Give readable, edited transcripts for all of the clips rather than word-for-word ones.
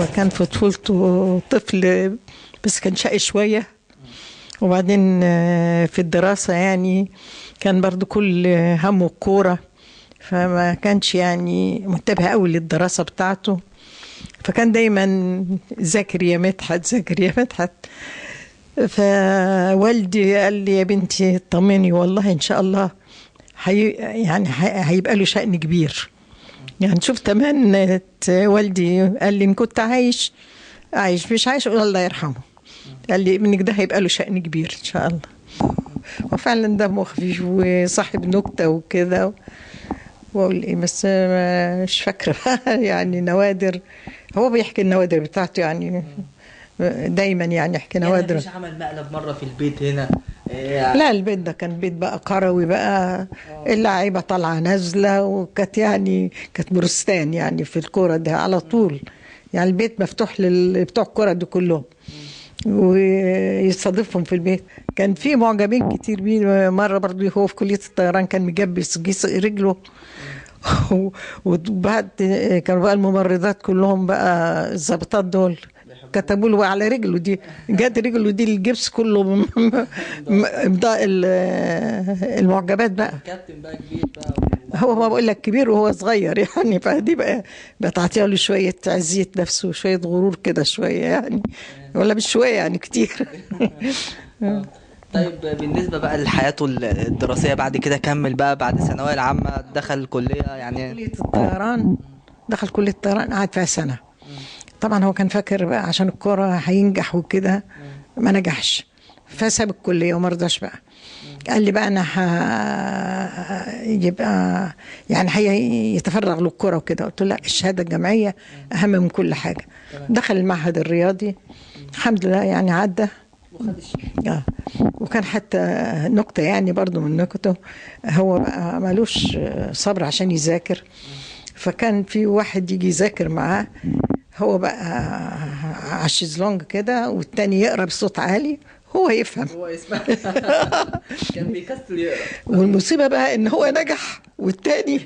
وكان في طفولته طفل بس كان شقي شوية. وبعدين في الدراسة يعني كان برضو كل همه الكورة، فما كانش يعني منتبه قوي للدراسة بتاعته، فكان دايما ذاكر يا مدحت ذاكر يا مدحت. فوالدي قال لي يا بنتي اطمني والله ان شاء الله هيبقى له شأن كبير. يعني شوف تمنت والدي قال لي ان كنت عايش مش عايش اقول الله يرحمه، قال لي ابنك ده هيبقى له شأن كبير ان شاء الله. وفعلا دمه خفيف وصاحب نكتة وكده. واقول ايه بس مش فاكرة يعني نوادر، هو بيحكي النوادر بتاعته يعني دايما يعني يحكي نوادر. مفيش عمل مقلب مرة في البيت هنا؟ لا البيت ده كان بيت بقى قروي بقى، اللعيبة طالعة نازلة، وكانت يعني كانت بروستان يعني في الكورة ده على طول، يعني البيت مفتوح بتوع الكورة دي كلهم ويستضيفهم في البيت. كان في معجبين كتير بيه. مرة برضو هو في كلية الطيران كان مجبس جيس رجله وبعد كانوا بقى الممرضات كلهم بقى الظابطات دول كتبوا له على رجله دي، جات رجله دي الجبس كله امضاء المعجبات بقى. كابتن بقى كبير بقى هو ما بقول لك كبير وهو صغير يعني، فدي بقى بتعطيها له شويه عزيه نفسه وشويه غرور كده شويه يعني، ولا مش شويه يعني كتير. طيب بالنسبة بقى لحياته الدراسية بعد كده، كمل بقى بعد الثانوية العامة دخل الكلية يعني كليه الطيران، دخل كليه الطيران قعد فيها سنه. طبعا هو كان فاكر بقى عشان الكوره هينجح وكده، ما نجحش فساب الكليه وما رضاش بقى. قال لي بقى انا يبقى يعني يتفرغ للكوره وكده. قلت له لا، الشهاده الجامعيه اهم من كل حاجه. دخل المعهد الرياضي الحمد لله يعني عدى. وكان حتى نكته يعني برضو من نكته، هو بقى مالوش صبر عشان يذاكر، فكان في واحد يجي يذاكر معاه، هو بقى على الشيزلونج كده والتاني يقرا بصوت عالي هو يفهم. هو يسمع. كان بيكسل يقرا. والمصيبه بقى ان هو نجح والتاني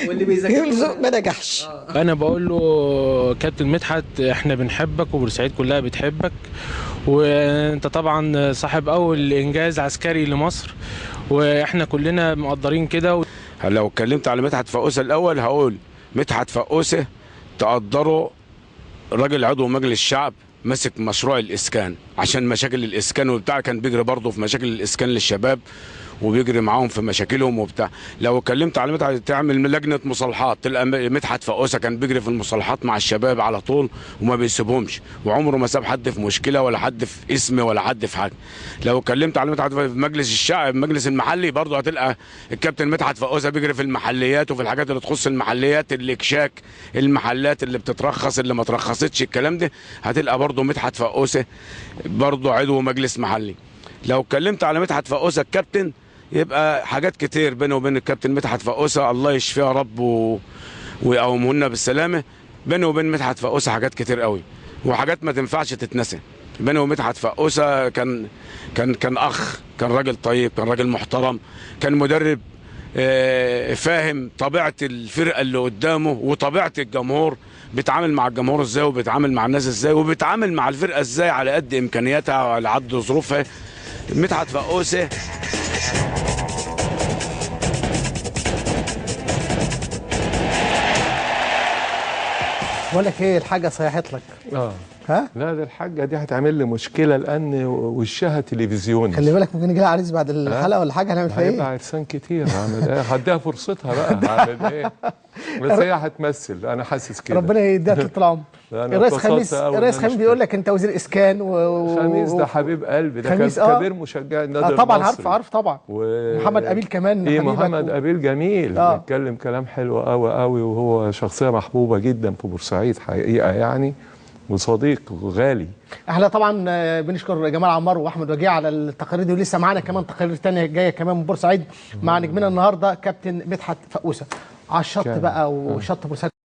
واللي بيذاكر ما نجحش. انا بقول له كابتن مدحت احنا بنحبك وبورسعيد كلها بتحبك، وانت طبعا صاحب اول انجاز عسكري لمصر واحنا كلنا مقدرين كده. لو اتكلمت على مدحت فقوسة الاول هقول مدحت فقوسة تقدره راجل عضو مجلس الشعب، مسك مشروع الاسكان عشان مشاكل الاسكان وبتاع، كان بيجري برضه في مشاكل الاسكان للشباب وبيجري معاهم في مشاكلهم وبتاع. لو اتكلمت على مدحت تعمل لجنه مصالحات، تلقى مدحت فقوسة كان بيجري في المصالحات مع الشباب على طول وما بيسيبهمش، وعمره ما ساب حد في مشكله ولا حد في اسم ولا حد في حاجه. لو اتكلمت على مدحت في مجلس الشعب المجلس المحلي برضه هتلقى الكابتن مدحت فقوسة بيجري في المحليات وفي الحاجات اللي تخص المحليات، الاكشاك، المحلات اللي بتترخص اللي ما ترخصتش الكلام ده، هتلقى برضه مدحت فقوسة برضه عضو مجلس محلي. لو اتكلمت على مدحت فقوسة الكابتن يبقى حاجات كتير بينه وبين الكابتن مدحت فقوسة، الله يشفيه يا رب ويقومهن بالسلامه. بينه وبين مدحت فقوسة حاجات كتير قوي وحاجات ما تنفعش تتنسى. بينه وبين مدحت فقوسة كان اخ، كان راجل طيب، كان راجل محترم، كان مدرب فاهم طبيعه الفرقه اللي قدامه وطبيعه الجمهور، بيتعامل مع الجمهور ازاي وبيتعامل مع الناس ازاي وبيتعامل مع الفرقه ازاي على قد امكانياتها وعلى قد ظروفها. مدحت فقوسة بقول لك ايه، الحاجه صيحت لك. ها؟ لا ده الحاجه دي هتعمل لي مشكله لان وشها تلفزيوني. خلي بالك ممكن يجي لها عريس بعد الحلقه ولا حاجه، هنعمل فيها ايه؟ هيبقى عرسان كتير، هعمل ايه؟ هديها فرصتها بقى، هعمل ايه؟ بس هي هتمثل، انا حاسس كده. ربنا يديها طول العمر. الرئيس خميس بيقول لك انت وزير اسكان خميس ده حبيب قلبي، ده كان كبير مشجع النادي المصري. طبعا عارف طبعا. محمد قابيل كمان ايه محمد قابيل جميل، بيتكلم كلام حلو قوي قوي، وهو شخصيه محبوبه جدا في بورسعيد حقيقه يعني، وصديق غالي. احنا طبعا بنشكر جمال عمار واحمد وجيه على التقارير دي، ولسه معانا كمان تقارير ثانيه جايه كمان من بورسعيد مع نجمنا النهارده كابتن مدحت فقوسة على الشط بقى وشط بورسعيد.